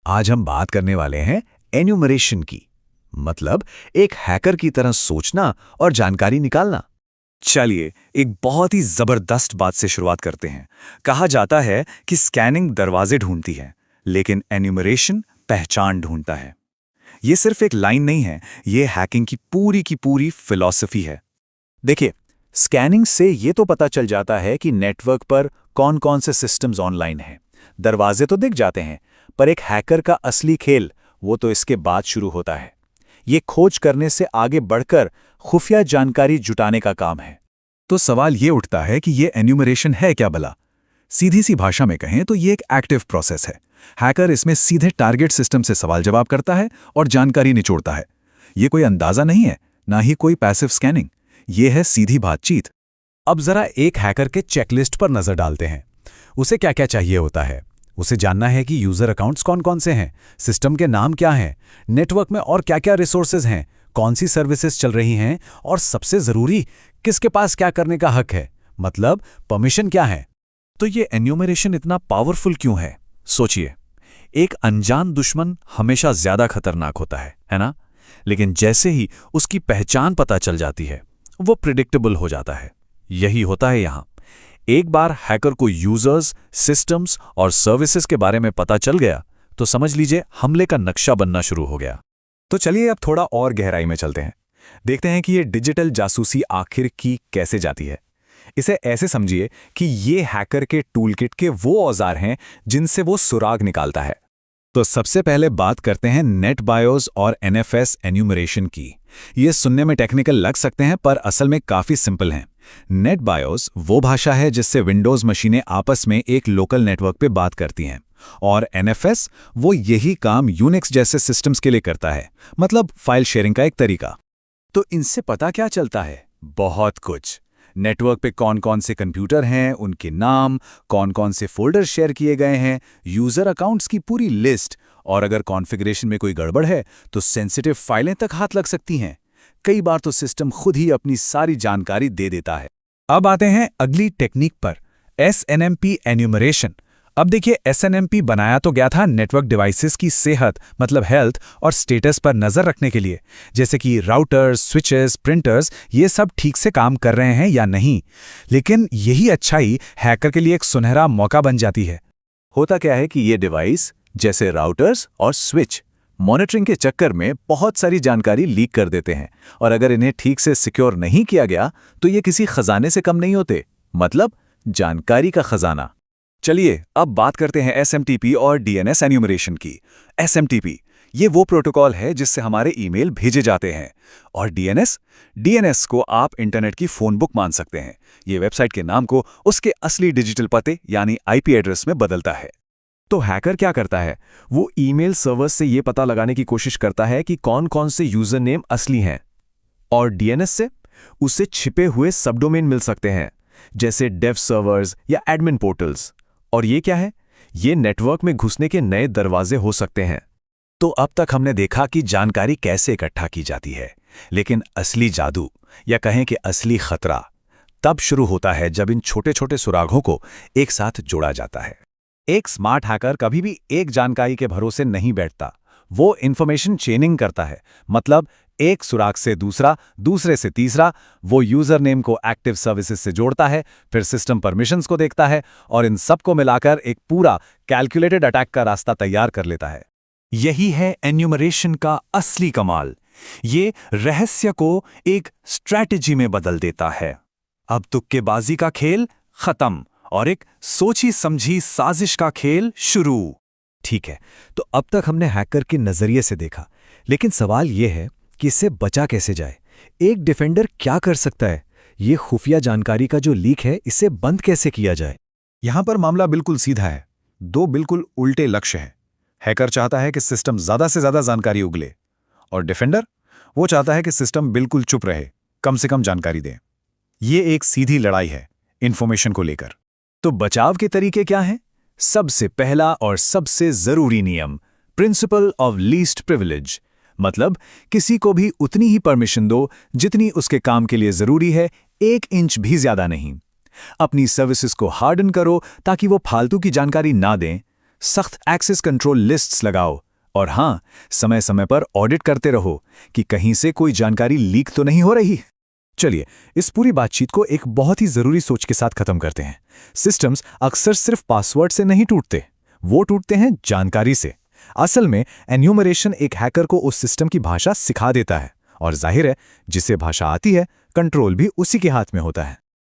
आज हम बात करने वाले हैं एन्यूमरेशन की, मतलब एक हैकर की तरह सोचना और जानकारी निकालना। चलिए एक बहुत ही जबरदस्त बात से शुरुआत करते हैं। कहा जाता है कि स्कैनिंग दरवाजे ढूंढती है, लेकिन एन्यूमरेशन पहचान ढूंढता है। ये सिर्फ एक लाइन नहीं है, ये हैकिंग की पूरी फिलॉसफी है। देखिए, स्कैनिंग से ये तो पता चल जाता है कि नेटवर्क पर कौन कौन से सिस्टम्स ऑनलाइन हैं। दरवाजे तो दिख जाते हैं, पर एक हैकर का असली खेल वो तो इसके बाद शुरू होता है। ये खोज करने से आगे बढ़कर खुफिया जानकारी जुटाने का काम है। तो सवाल ये उठता है कि ये एन्यूमरेशन है क्या भला? सीधी सी भाषा में कहें तो ये एक एक्टिव प्रोसेस है। हैकर इसमें सीधे टारगेट सिस्टम से सवाल जवाब करता है और जानकारी निचोड़ता है। ये कोई अंदाजा नहीं है, ना ही कोई पैसिव स्कैनिंग, ये है सीधी बातचीत। अब जरा एक हैकर के चेकलिस्ट पर नजर डालते हैं। उसे क्या क्या चाहिए होता है? उसे जानना है कि यूजर अकाउंट्स कौन कौन से हैं, सिस्टम के नाम क्या हैं, नेटवर्क में और क्या क्या रिसोर्सेज हैं, कौन सी सर्विसेज चल रही हैं, और सबसे जरूरी, किसके पास क्या करने का हक है, मतलब परमिशन क्या है। तो ये एन्यूमरेशन इतना पावरफुल क्यों है? सोचिए, एक अनजान दुश्मन हमेशा ज्यादा खतरनाक होता है ना? लेकिन जैसे ही उसकी पहचान पता चल जाती है, वो प्रिडिक्टेबल हो जाता है। यही होता है यहां। एक बार हैकर को यूजर्स, सिस्टम्स और सर्विसेज के बारे में पता चल गया तो समझ लीजिए हमले का नक्शा बनना शुरू हो गया। तो चलिए अब थोड़ा और गहराई में चलते हैं। देखते हैं कि ये डिजिटल जासूसी आखिर की कैसे जाती है। इसे ऐसे समझिए कि ये हैकर के टूलकिट के वो औजार हैं जिनसे वो सुराग निकालता है। तो सबसे पहले बात करते हैं नेट बायोस और एनएफएस एन्यूमरेशन की। ये सुनने में टेक्निकल लग सकते हैं, पर असल में काफी सिंपल हैं। नेट बायोस वो भाषा है जिससे विंडोज मशीनें आपस में एक लोकल नेटवर्क पे बात करती हैं, और एनएफएस वो यही काम यूनिक्स जैसे सिस्टम्स के लिए करता है, मतलब फाइल शेयरिंग का एक तरीका। तो इनसे पता क्या चलता है? बहुत कुछ। नेटवर्क पे कौन कौन से कंप्यूटर हैं, उनके नाम, कौन कौन से फोल्डर शेयर किए गए हैं, यूजर अकाउंट्स की पूरी लिस्ट, और अगर कॉन्फ़िगरेशन में कोई गड़बड़ है तो सेंसिटिव फाइलें तक हाथ लग सकती हैं। कई बार तो सिस्टम खुद ही अपनी सारी जानकारी दे देता है। अब आते हैं अगली टेक्निक पर, एसएनएमपी एन्यूमरेशन। अब देखिए, एसएनएमपी बनाया तो गया था नेटवर्क डिवाइसेस की सेहत, मतलब हेल्थ और स्टेटस पर नजर रखने के लिए, जैसे कि राउटर्स, स्विचेस, प्रिंटर्स, ये सब ठीक से काम कर रहे हैं या नहीं। लेकिन यही अच्छाई हैकर के लिए एक सुनहरा मौका बन जाती है। होता क्या है कि ये डिवाइस, जैसे राउटर्स और स्विच, मॉनिटरिंग के चक्कर में बहुत सारी जानकारी लीक कर देते हैं, और अगर इन्हें ठीक से सिक्योर नहीं किया गया तो ये किसी खजाने से कम नहीं होते, मतलब जानकारी का खजाना। चलिए अब बात करते हैं एसएमटीपी और डीएनएस एन्यूमरेशन की। एसएमटीपी ये वो प्रोटोकॉल है जिससे हमारे ईमेल भेजे जाते हैं, और डीएनएस को आप इंटरनेट की फोन बुक मान सकते हैं। ये वेबसाइट के नाम को उसके असली डिजिटल पते यानी आईपी एड्रेस में बदलता है। तो हैकर क्या करता है? वो ईमेल सर्वर्स से ये पता लगाने की कोशिश करता है कि कौन कौन से यूजर नेम असली हैं, और डीएनएस से उसे छिपे हुए सबडोमेन मिल सकते हैं, जैसे डेव सर्वर्स या एडमिन पोर्टल्स। और ये क्या है? ये नेटवर्क में घुसने के नए दरवाजे हो सकते हैं। तो अब तक हमने देखा कि जानकारी कैसे इकट्ठा की जाती है, लेकिन असली जादू, या कहें कि असली खतरा, तब शुरू होता है जब इन छोटे छोटे सुरागों को एक साथ जोड़ा जाता है। एक स्मार्ट हैकर कभी भी एक जानकारी के भरोसे नहीं बैठता। वो इंफॉर्मेशन चेनिंग करता है, मतलब एक सुराग से दूसरा, दूसरे से तीसरा। वो यूजर नेम को एक्टिव सर्विसेज से जोड़ता है, फिर सिस्टम परमिशंस को देखता है, और इन सब को मिलाकर एक पूरा कैलकुलेटेड अटैक का रास्ता तैयार कर लेता है। यही है एन्यूमरेशन का असली कमाल। ये रहस्य को एक स्ट्रैटेजी में बदल देता है। अब तुक्केबाजी का खेल खत्म और एक सोची समझी साजिश का खेल शुरू। ठीक है, तो अब तक हमने हैकर के नजरिए से देखा, लेकिन सवाल यह है कि इससे बचा कैसे जाए? एक डिफेंडर क्या कर सकता है? ये खुफिया जानकारी का जो लीक है, इसे बंद कैसे किया जाए? यहां पर मामला बिल्कुल सीधा है। दो बिल्कुल उल्टे लक्ष्य हैं। हैकर चाहता है कि सिस्टम ज्यादा से ज्यादा जानकारी उगले, और डिफेंडर वो चाहता है कि सिस्टम बिल्कुल चुप रहे, कम से कम जानकारी दे। ये एक सीधी लड़ाई है इंफॉर्मेशन को लेकर। तो बचाव के तरीके क्या हैं? सबसे पहला और सबसे जरूरी नियम, प्रिंसिपल ऑफ लीस्ट प्रिविलेज, मतलब किसी को भी उतनी ही परमिशन दो जितनी उसके काम के लिए जरूरी है, 1 इंच भी ज्यादा नहीं। अपनी सर्विसेज को हार्डन करो ताकि वो फालतू की जानकारी ना दें। सख्त एक्सेस कंट्रोल लिस्ट्स लगाओ और हाँ, समय समय पर ऑडिट करते रहो कि कहीं से कोई जानकारी लीक तो नहीं हो रही। चलिए, इस पूरी बातचीत को एक बहुत ही जरूरी सोच के साथ खत्म करते हैं। सिस्टम्स अक्सर सिर्फ पासवर्ड से नहीं टूटते, वो टूटते हैं जानकारी से। असल में एन्यूमरेशन एक हैकर को उस सिस्टम की भाषा सिखा देता है, और जाहिर है, जिसे भाषा आती है, कंट्रोल भी उसी के हाथ में होता है।